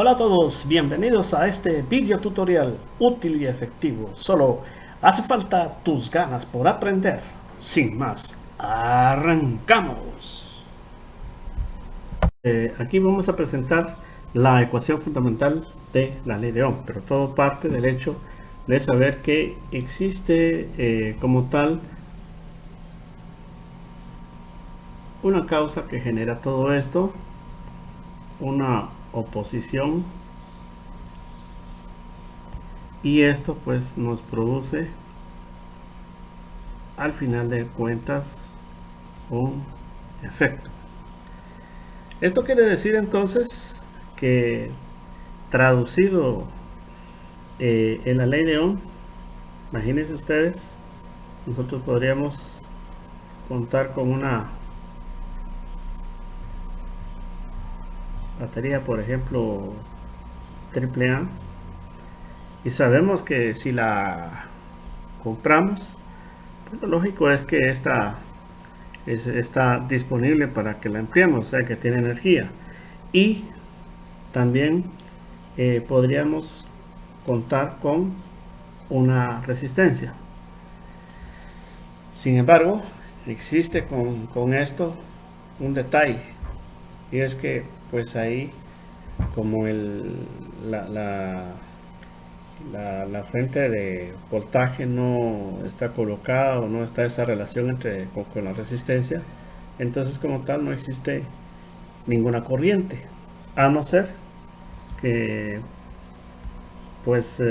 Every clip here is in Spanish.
Hola a todos, bienvenidos a este video tutorial útil y efectivo. Solo hace falta tus ganas por aprender. Sin más, arrancamos. Aquí vamos a presentar la ecuación fundamental de la ley de Ohm, pero todo parte del hecho de saber que existe como tal una causa que genera todo esto, una oposición, y esto pues nos produce al final de cuentas un efecto. Esto quiere decir entonces que traducido en la ley de Ohm, imagínense ustedes, nosotros podríamos contar con una batería, por ejemplo, AAA, y sabemos que si la compramos, pues lo lógico es que esta está disponible para que la empleemos, o sea que tiene energía. Y también podríamos contar con una resistencia. Sin embargo, existe con esto un detalle, y es que pues ahí, como la fuente de voltaje no está colocada o no está esa relación con la resistencia, entonces como tal no existe ninguna corriente, a no ser que pues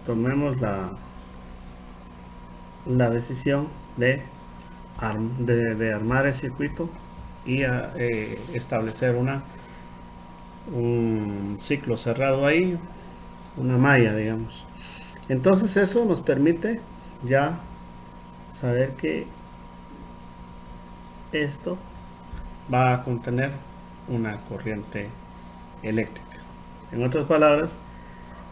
tomemos la decisión de armar el circuito y establecer un ciclo cerrado ahí, una malla, digamos. Entonces eso nos permite ya saber que esto va a contener una corriente eléctrica. En otras palabras,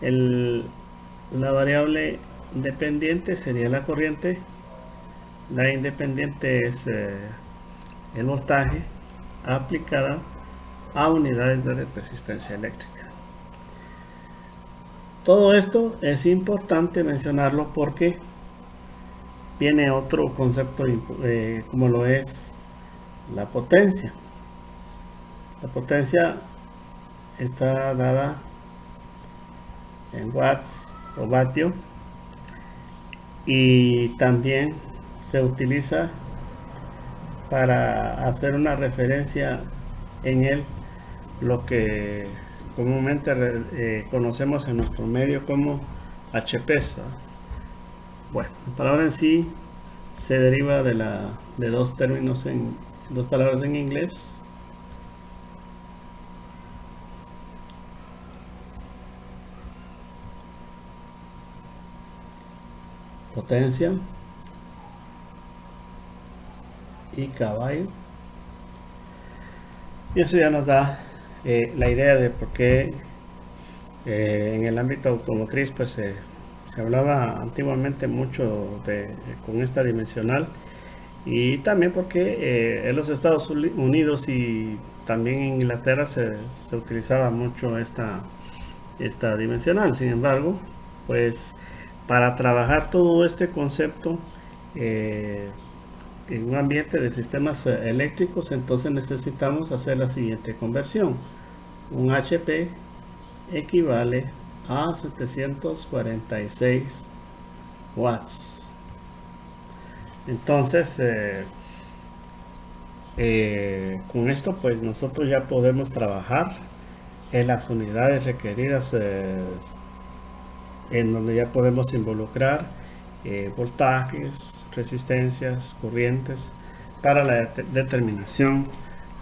la variable dependiente sería la corriente, la independiente es el voltaje aplicada a unidades de resistencia eléctrica. Todo esto es importante mencionarlo porque viene otro concepto como lo es la potencia. La potencia está dada en watts o vatio, y también se utiliza para hacer una referencia en él lo que comúnmente conocemos en nuestro medio como HP. Bueno, la palabra en sí se deriva de dos términos, dos palabras en inglés. Potencia y caballo, y eso ya nos da la idea de por qué en el ámbito automotriz pues se hablaba antiguamente mucho con esta dimensional, y también porque en los Estados Unidos y también en Inglaterra se utilizaba mucho esta dimensional. Sin embargo, pues para trabajar todo este concepto en un ambiente de sistemas eléctricos, entonces necesitamos hacer la siguiente conversión. Un HP equivale a 746 watts. Entonces con esto pues nosotros ya podemos trabajar en las unidades requeridas, en donde ya podemos involucrar voltajes, resistencias, corrientes para la determinación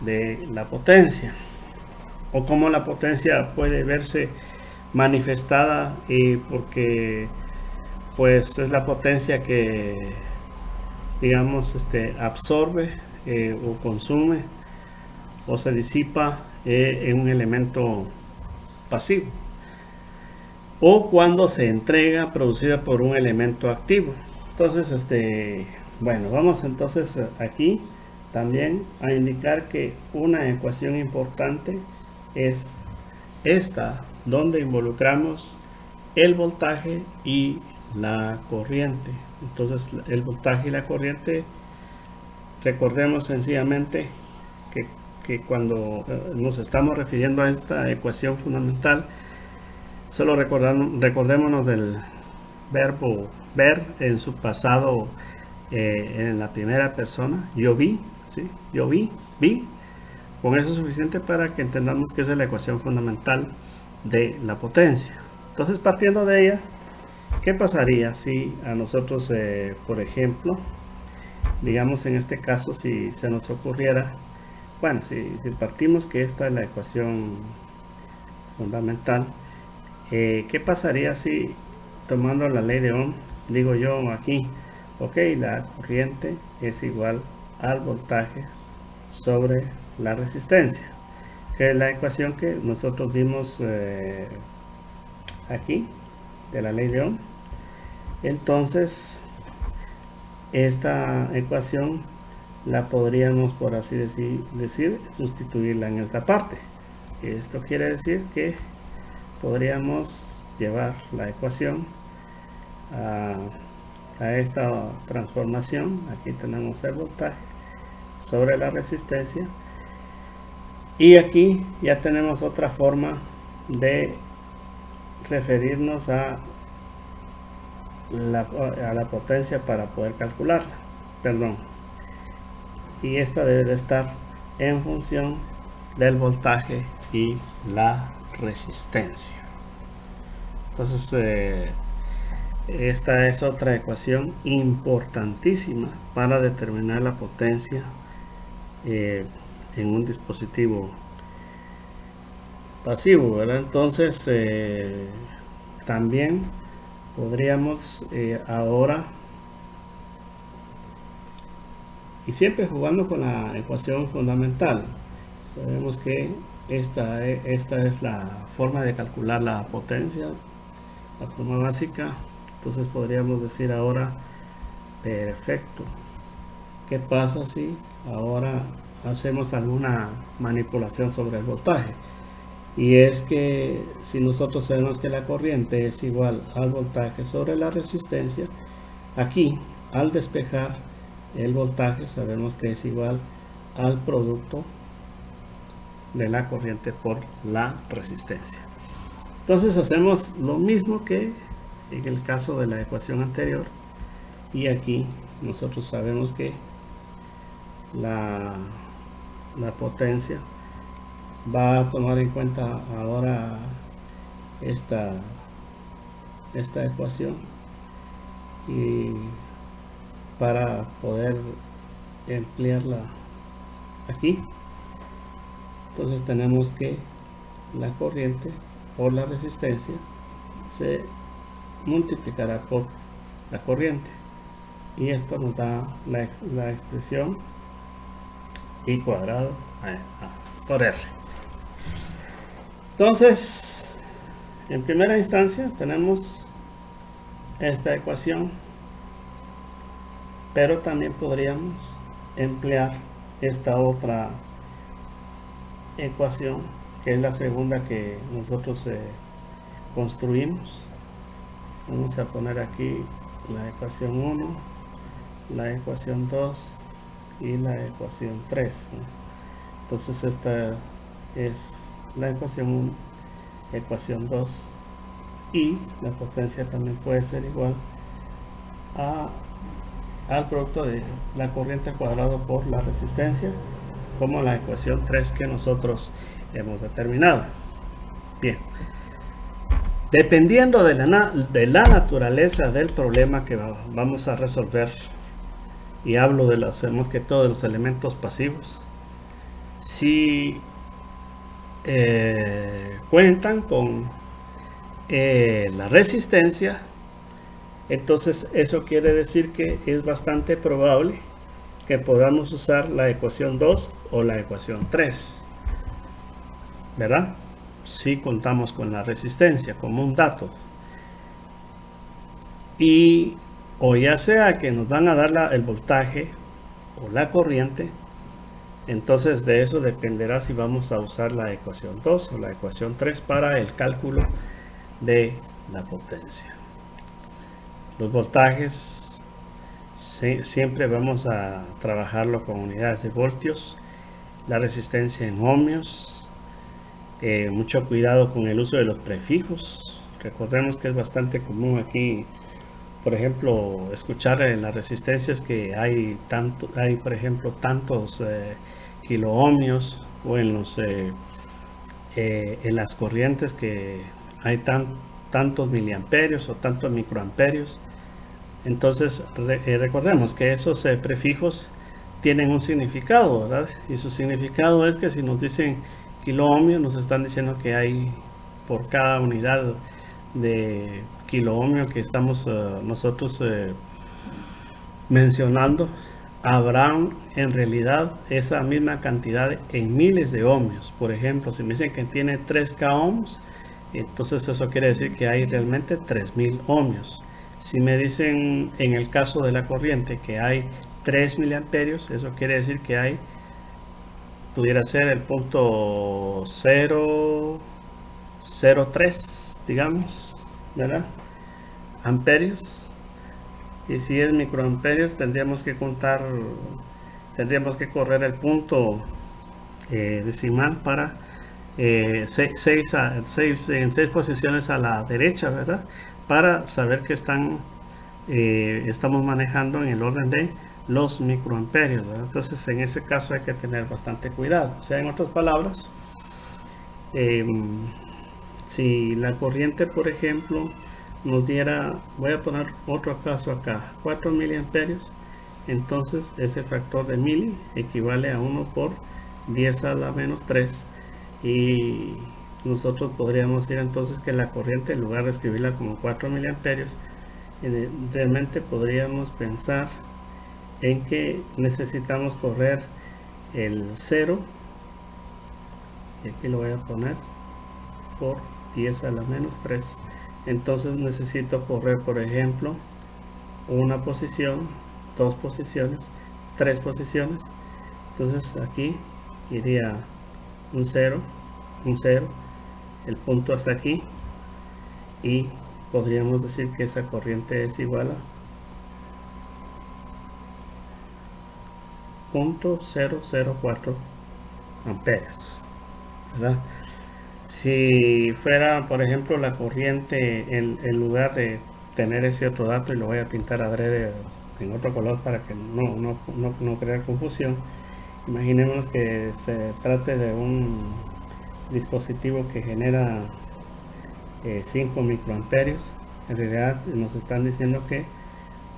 de la potencia, o cómo la potencia puede verse manifestada, porque pues es la potencia que digamos absorbe o consume o se disipa en un elemento pasivo, o cuando se entrega producida por un elemento activo. Entonces bueno, vamos entonces aquí también a indicar que una ecuación importante es esta donde involucramos el voltaje y la corriente. Entonces el voltaje y la corriente, recordemos sencillamente que cuando nos estamos refiriendo a esta ecuación fundamental, solo recordémonos del verbo ver en su pasado, en la primera persona. Yo vi, ¿sí? Yo vi. Con eso es suficiente para que entendamos que esa es la ecuación fundamental de la potencia. Entonces, partiendo de ella, ¿qué pasaría si a nosotros, por ejemplo, digamos en este caso, si se nos ocurriera, bueno, si partimos que esta es la ecuación fundamental, ¿qué pasaría si, tomando la ley de Ohm, digo yo aquí, ok, la corriente es igual al voltaje sobre la resistencia, que es la ecuación que nosotros vimos aquí de la ley de Ohm? Entonces esta ecuación la podríamos, por así decir, sustituirla en esta parte. Esto quiere decir que podríamos llevar la ecuación a esta transformación. Aquí tenemos el voltaje sobre la resistencia, y aquí ya tenemos otra forma de referirnos a la potencia para poder calcularla, y esta debe de estar en función del voltaje y la resistencia. Entonces esta es otra ecuación importantísima para determinar la potencia en un dispositivo pasivo, ¿verdad? Entonces también podríamos ahora, y siempre jugando con la ecuación fundamental, sabemos que esta es la forma de calcular la potencia, la forma básica. Entonces podríamos decir ahora, perfecto, ¿qué pasa si ahora hacemos alguna manipulación sobre el voltaje? Y es que si nosotros sabemos que la corriente es igual al voltaje sobre la resistencia, aquí al despejar el voltaje sabemos que es igual al producto de la corriente por la resistencia. Entonces hacemos lo mismo que en el caso de la ecuación anterior, y aquí nosotros sabemos que la potencia va a tomar en cuenta ahora esta ecuación, y para poder emplearla aquí, entonces tenemos que la corriente por la resistencia se multiplicará por la corriente, y esto nos da la expresión I cuadrado por R. Entonces, en primera instancia tenemos esta ecuación, pero también podríamos emplear esta otra ecuación, que es la segunda que nosotros construimos. Vamos a poner aquí la ecuación 1, la ecuación 2 y la ecuación 3, ¿no? Entonces esta es la ecuación 1, ecuación 2, y la potencia también puede ser igual al producto de la corriente al cuadrado por la resistencia, como la ecuación 3 que nosotros hemos determinado. Bien, dependiendo de la naturaleza del problema que vamos a resolver, y hablo de más que todo de los elementos pasivos, si cuentan con la resistencia, entonces eso quiere decir que es bastante probable que podamos usar la ecuación 2 o la ecuación 3, ¿verdad? Si contamos con la resistencia como un dato, y o ya sea que nos van a dar el voltaje o la corriente, Entonces de eso dependerá si vamos a usar la ecuación 2 o la ecuación 3 para el cálculo de la potencia. Los voltajes siempre vamos a trabajarlo con unidades de voltios, la resistencia en ohmios, mucho cuidado con el uso de los prefijos. Recordemos que es bastante común aquí, por ejemplo, escuchar en las resistencias que hay por ejemplo, tantos kiloohmios, o en las corrientes que hay tantos miliamperios o tantos microamperios. Entonces recordemos que esos prefijos tienen un significado, ¿verdad? Y su significado es que si nos dicen kiloohmio, nos están diciendo que hay por cada unidad de kiloohmio que estamos nosotros mencionando, habrá en realidad esa misma cantidad en miles de ohmios. Por ejemplo, si me dicen que tiene 3K ohms, entonces eso quiere decir que hay realmente 3000 ohmios. Si me dicen en el caso de la corriente que hay 3 miliamperios, eso quiere decir que hay, pudiera ser el punto 003, digamos, ¿verdad? Amperios. Y si es microamperios, tendríamos que correr el punto decimal para 6 posiciones a la derecha, ¿verdad? Para saber que estamos manejando en el orden de los microamperios, ¿verdad? Entonces en ese caso hay que tener bastante cuidado. O sea, en otras palabras, si la corriente, por ejemplo, nos diera, voy a poner otro caso acá, 4 miliamperios, entonces ese factor de mili equivale a 1 por 10 a la menos 3, y nosotros podríamos decir entonces que la corriente, en lugar de escribirla como 4 miliamperios, realmente podríamos pensar en que necesitamos correr el 0, y aquí lo voy a poner, por 10 a la menos 3. Entonces necesito correr, por ejemplo, una posición, 2 posiciones, 3 posiciones. Entonces aquí iría un 0, el punto hasta aquí, y podríamos decir que esa corriente es igual a 0.004 amperios, ¿verdad? Si fuera, por ejemplo, la corriente, en lugar de tener ese otro dato, y lo voy a pintar adrede en otro color para que no crear confusión, imaginemos que se trate de un dispositivo que genera 5 microamperios. En realidad nos están diciendo que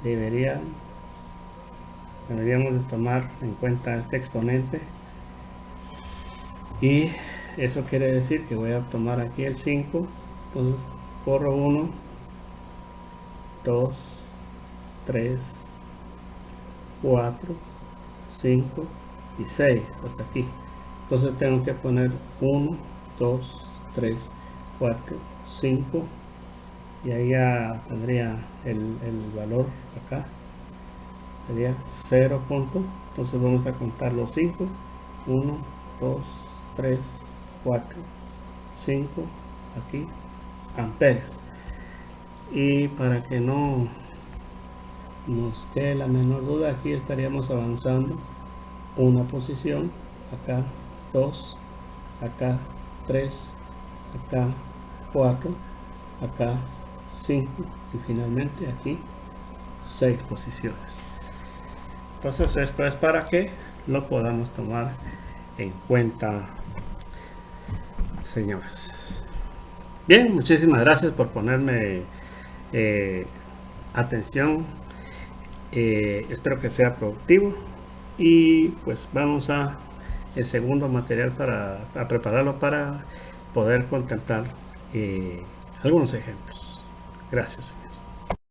deberíamos de tomar en cuenta este exponente, y eso quiere decir que voy a tomar aquí el 5, entonces corro 1, 2, 3, 4, 5 y 6 hasta aquí. Entonces tengo que poner 1, 2, 3, 4, 5, y ahí ya tendría el valor acá, sería 0 punto. Entonces vamos a contar los 5, 1, 2, 3, 4, 5, aquí, amperios. Y para que no nos quede la menor duda, aquí estaríamos avanzando una posición, acá 2, acá 3, acá 4, acá 5, y finalmente aquí 6 posiciones. Entonces esto es para que lo podamos tomar en cuenta, señores. Bien, muchísimas gracias por ponerme atención. Espero que sea productivo, y pues vamos a el segundo material a prepararlo para poder contemplar algunos ejemplos. Gracias.